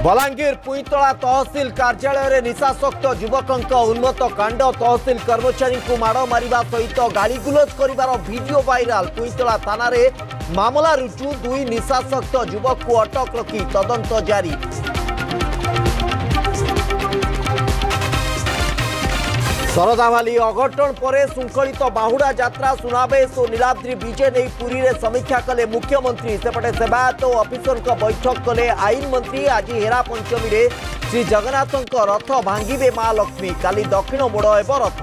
बलांगीर पुईतला तहसिल कार्यालय में निशासक्त युवक उन्मत्त कांड तहसिल कर्मचारी को माड़ मारिबा सहित गाड़ीगुलज कर वीडियो वायरल। पुईतला थाना रे मामला रुजु, दुई निशासक्त युवक को अटक रखी तदंत जारी। शरदावाली अघटन पर श्रृंखलित बाहुड़ा यात्रा सुनावेश और नीलाद्री विजय नहीं पुरी रे समीक्षा कले मुख्यमंत्री। सेपटे सेवायत और अफिसर बैठक कले आईन मंत्री। आज हेरा पंचमी रे श्री जगन्नाथ रथ भांगिबे मां लक्ष्मी। काली दक्षिण मोड़ एब रथ।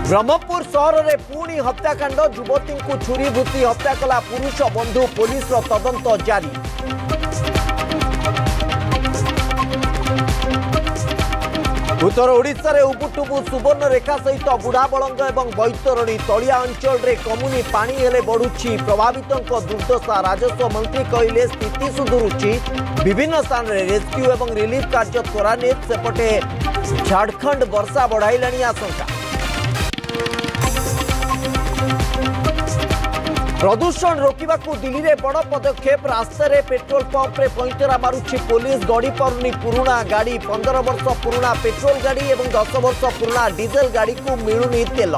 ब्रह्मपुर सहर में पुणी हत्याकांड, युवती को छुरी भूति हत्या कला पुरुष बंधु। पुलिस तदंत जारी। उत्तर ओडिशा रे उबुटुबु सुवर्णरेखा सहित बुढ़ाबलंग और बैतरणी तलिया अंचल रे कमुनी पानी हेले बढ़ुछि प्रभावितों दुर्दशा। राजस्व मंत्री कहले स्थिति सुधुरुछि, विभिन्न स्थान रे रेस्क्यू और रिलीफ कार्य त्वरान्वित। सेपटे झारखंड वर्षा बढ़ाइलाणी आशंका। प्रदूषण रोकने को दिल्ली में बड़ पदक्षेप। रास्ता रे पेट्रोल पंप रे पैंतरा मारुछि पुलिस। गड़ी पारुनी पुराना गाड़ी। 15 वर्ष पुराना पेट्रोल गाड़ी और 10 वर्ष पुराना डीजेल गाड़ी को मिलुनी तेल।